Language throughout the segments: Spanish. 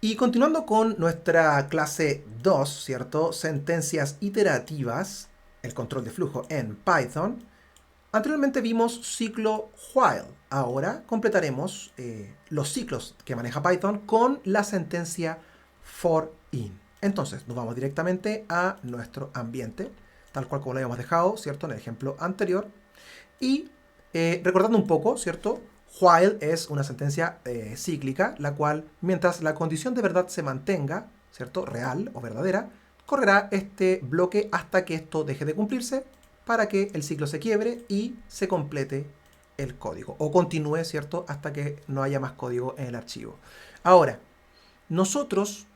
Y continuando con nuestra clase 2, ¿cierto? Sentencias iterativas, el control de flujo en Python. Anteriormente vimos ciclo while. Ahora completaremos los ciclos que maneja Python con la sentencia for in. Entonces, nos vamos directamente a nuestro ambiente, tal cual como lo habíamos dejado, ¿cierto? En el ejemplo anterior. Y recordando un poco, ¿cierto? While es una sentencia cíclica, la cual, mientras la condición de verdad se mantenga, ¿cierto? Real o verdadera, correrá este bloque hasta que esto deje de cumplirse para que el ciclo se quiebre y se complete el código. O continúe, ¿cierto? Hasta que no haya más código en el archivo. Ahora, nosotros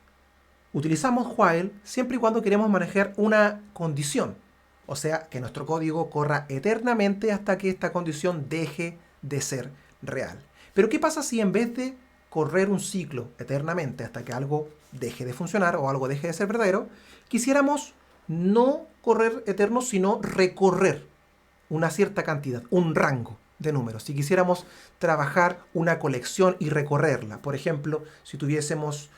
utilizamos while siempre y cuando queremos manejar una condición. O sea, que nuestro código corra eternamente hasta que esta condición deje de ser real. Pero ¿qué pasa si en vez de correr un ciclo eternamente hasta que algo deje de funcionar o algo deje de ser verdadero, quisiéramos no correr eterno, sino recorrer una cierta cantidad, un rango de números? Si quisiéramos trabajar una colección y recorrerla, por ejemplo, si tuviésemos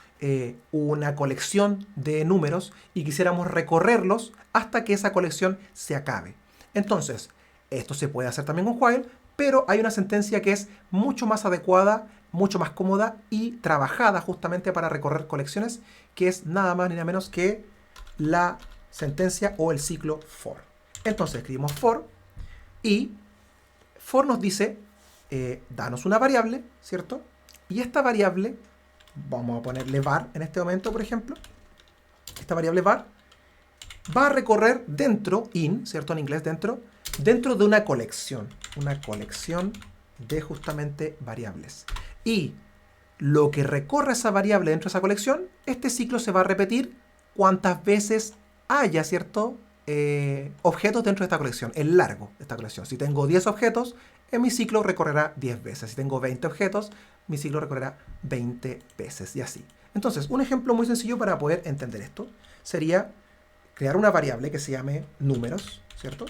una colección de números y quisiéramos recorrerlos hasta que esa colección se acabe. Entonces, esto se puede hacer también con while, pero hay una sentencia que es mucho más adecuada, mucho más cómoda y trabajada justamente para recorrer colecciones, que es nada más ni nada menos que la sentencia o el ciclo for. Entonces escribimos for y for nos dice, danos una variable, ¿cierto? Y esta variable, vamos a ponerle var en este momento, por ejemplo. Esta variable var va a recorrer dentro, ¿cierto? En inglés dentro de una colección de justamente variables. Y lo que recorre esa variable dentro de esa colección, este ciclo se va a repetir cuantas veces haya, ¿cierto? Objetos dentro de esta colección, el largo de esta colección. Si tengo 10 objetos, en mi ciclo recorrerá 10 veces. Si tengo 20 objetos, mi ciclo recorrerá 20 veces y así. Entonces, un ejemplo muy sencillo para poder entender esto sería crear una variable que se llame números, ¿cierto?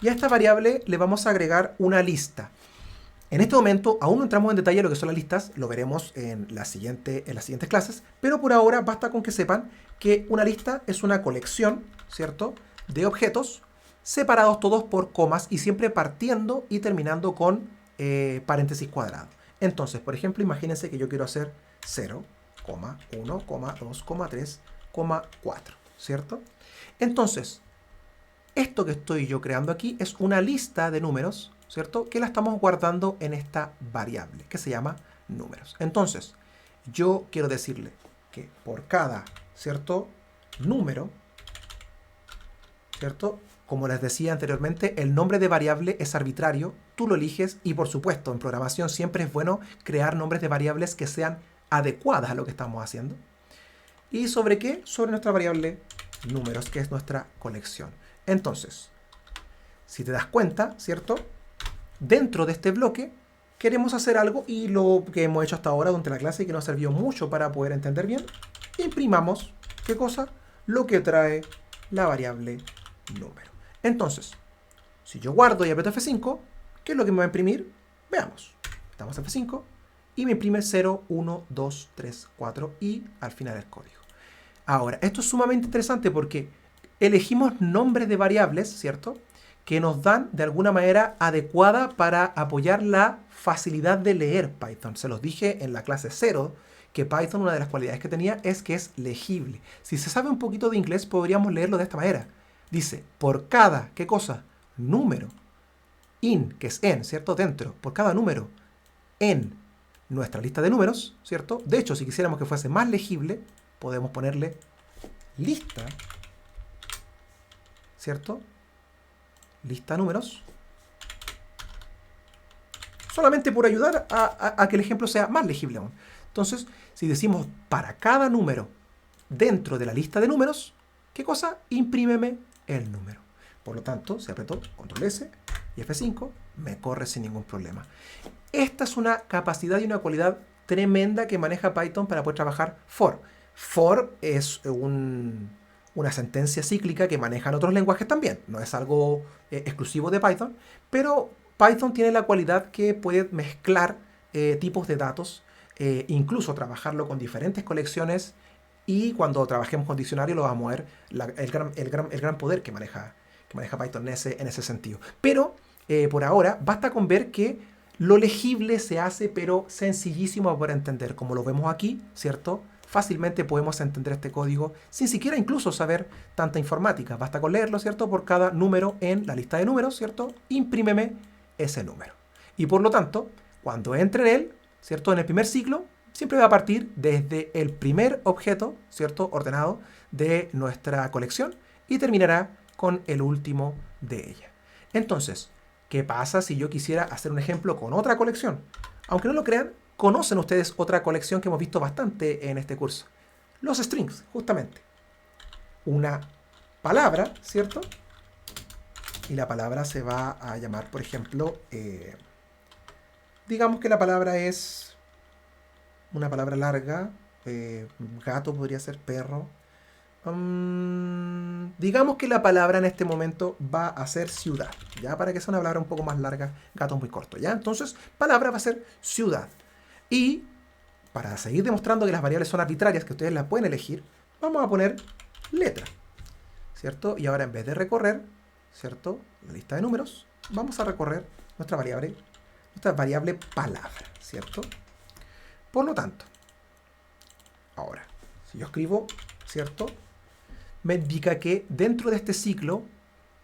Y a esta variable le vamos a agregar una lista. En este momento aún no entramos en detalle en lo que son las listas, lo veremos en las siguientes clases, pero por ahora basta con que sepan que una lista es una colección, ¿cierto?, de objetos separados todos por comas y siempre partiendo y terminando con paréntesis cuadrado. Entonces, por ejemplo, imagínense que yo quiero hacer 0, 1, 2, 3, 4, ¿cierto? Entonces, esto que estoy yo creando aquí es una lista de números, ¿cierto? Que la estamos guardando en esta variable que se llama números. Entonces, yo quiero decirle que por cada, ¿cierto?, número, ¿cierto? Como les decía anteriormente, el nombre de variable es arbitrario, tú lo eliges y por supuesto en programación siempre es bueno crear nombres de variables que sean adecuadas a lo que estamos haciendo. ¿Y sobre qué? Sobre nuestra variable números, que es nuestra colección. Entonces, si te das cuenta, ¿cierto?, dentro de este bloque queremos hacer algo y lo que hemos hecho hasta ahora durante la clase y que nos sirvió mucho para poder entender bien, imprimamos, ¿qué cosa? Lo que trae la variable número. Entonces, si yo guardo y aprieto F5, ¿qué es lo que me va a imprimir? Veamos. Damos F5 y me imprime 0, 1, 2, 3, 4 y al final el código. Ahora, esto es sumamente interesante porque elegimos nombres de variables, ¿cierto?, que nos dan de alguna manera adecuada para apoyar la facilidad de leer Python. Se los dije en la clase 0 que Python, una de las cualidades que tenía es que es legible. Si se sabe un poquito de inglés, podríamos leerlo de esta manera. Dice, por cada, ¿qué cosa? Número. In, que es en, ¿cierto? Dentro. Por cada número en nuestra lista de números, ¿cierto? De hecho, si quisiéramos que fuese más legible, podemos ponerle lista, ¿cierto?, lista números, solamente por ayudar a que el ejemplo sea más legible aún. Entonces, si decimos para cada número dentro de la lista de números, ¿qué cosa? Imprímeme el número. Por lo tanto, si aprieto Control S y F5, me corre sin ningún problema. Esta es una capacidad y una cualidad tremenda que maneja Python para poder trabajar for. For es una sentencia cíclica que manejan otros lenguajes también. No es algo exclusivo de Python, pero Python tiene la cualidad que puede mezclar tipos de datos incluso trabajarlo con diferentes colecciones, y cuando trabajemos con diccionario lo vamos a ver el gran poder que maneja Python en ese sentido. Pero por ahora basta con ver que lo legible se hace, pero sencillísimo para entender, como lo vemos aquí, ¿cierto? Fácilmente podemos entender este código sin siquiera incluso saber tanta informática. Basta con leerlo, ¿cierto? Por cada número en la lista de números, ¿cierto? Imprímeme ese número. Y por lo tanto, cuando entre en él, ¿cierto? En el primer ciclo, siempre va a partir desde el primer objeto, ¿cierto? Ordenado de nuestra colección y terminará con el último de ella. Entonces, ¿qué pasa si yo quisiera hacer un ejemplo con otra colección? Aunque no lo crean, conocen ustedes otra colección que hemos visto bastante en este curso. Los strings, justamente. Una palabra, ¿cierto? Y la palabra se va a llamar, por ejemplo, digamos que la palabra es una palabra larga. Gato podría ser perro. Digamos que la palabra en este momento va a ser ciudad, ya, para que sea una palabra un poco más larga. Gato muy corto, ya. Entonces, palabra va a ser ciudad. Y para seguir demostrando que las variables son arbitrarias, que ustedes las pueden elegir, vamos a poner letra, ¿cierto? Y ahora, en vez de recorrer, ¿cierto?, la lista de números, vamos a recorrer nuestra variable palabra, ¿cierto? Por lo tanto, ahora, si yo escribo, ¿cierto?, me indica que dentro de este ciclo,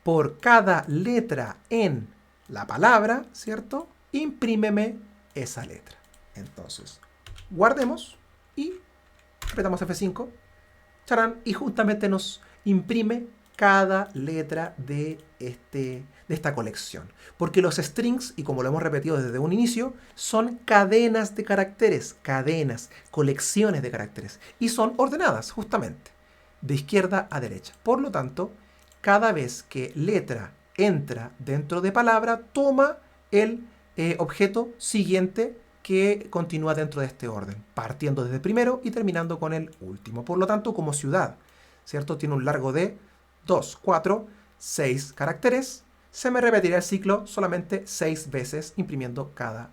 por cada letra en la palabra, ¿cierto?, imprímeme esa letra. Entonces, guardemos y apretamos F5, charán, y justamente nos imprime cada letra de esta colección. Porque los strings, y como lo hemos repetido desde un inicio, son cadenas de caracteres, colecciones de caracteres, y son ordenadas justamente de izquierda a derecha. Por lo tanto, cada vez que letra entra dentro de palabra, toma el objeto siguiente que continúa dentro de este orden, partiendo desde el primero y terminando con el último. Por lo tanto, como ciudad, ¿cierto?, tiene un largo de 2, 4, 6 caracteres, se me repetirá el ciclo solamente 6 veces imprimiendo cada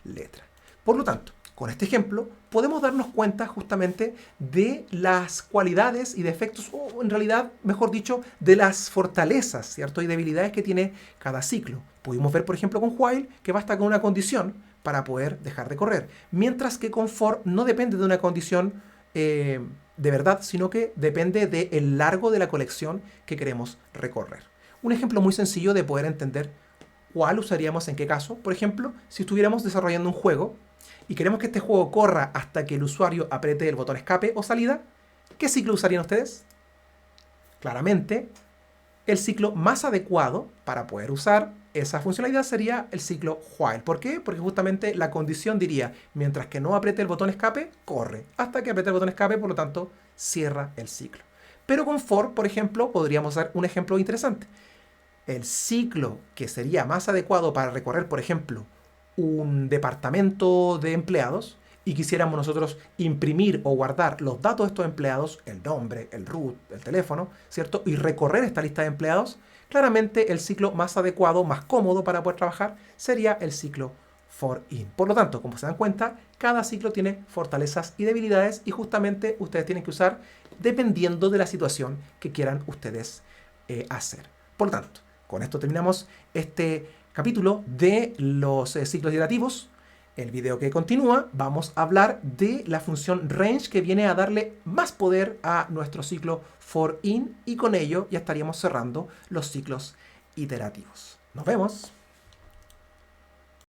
letra. Por lo tanto, con este ejemplo podemos darnos cuenta justamente de las cualidades y defectos, o en realidad, mejor dicho, de las fortalezas, ¿cierto?, y debilidades que tiene cada ciclo. Pudimos ver, por ejemplo, con while, que basta con una condición para poder dejar de correr, mientras que con for no depende de una condición de verdad, sino que depende del largo de la colección que queremos recorrer. Un ejemplo muy sencillo de poder entender cuál usaríamos en qué caso. Por ejemplo, si estuviéramos desarrollando un juego y queremos que este juego corra hasta que el usuario apriete el botón escape o salida, ¿qué ciclo usarían ustedes? Claramente, el ciclo más adecuado para poder usar esa funcionalidad sería el ciclo while. ¿Por qué? Porque justamente la condición diría, mientras que no apriete el botón escape, corre. Hasta que apriete el botón escape, por lo tanto, cierra el ciclo. Pero con for, por ejemplo, podríamos dar un ejemplo interesante. El ciclo que sería más adecuado para recorrer, por ejemplo, un departamento de empleados, y quisiéramos nosotros imprimir o guardar los datos de estos empleados, el nombre, el root, el teléfono, ¿cierto?, y recorrer esta lista de empleados, claramente el ciclo más adecuado, más cómodo para poder trabajar, sería el ciclo for in. Por lo tanto, como se dan cuenta, cada ciclo tiene fortalezas y debilidades, y justamente ustedes tienen que usar dependiendo de la situación que quieran ustedes hacer. Por lo tanto, con esto terminamos este capítulo de los ciclos iterativos. El video que continúa vamos a hablar de la función range, que viene a darle más poder a nuestro ciclo for in, y con ello ya estaríamos cerrando los ciclos iterativos. Nos vemos.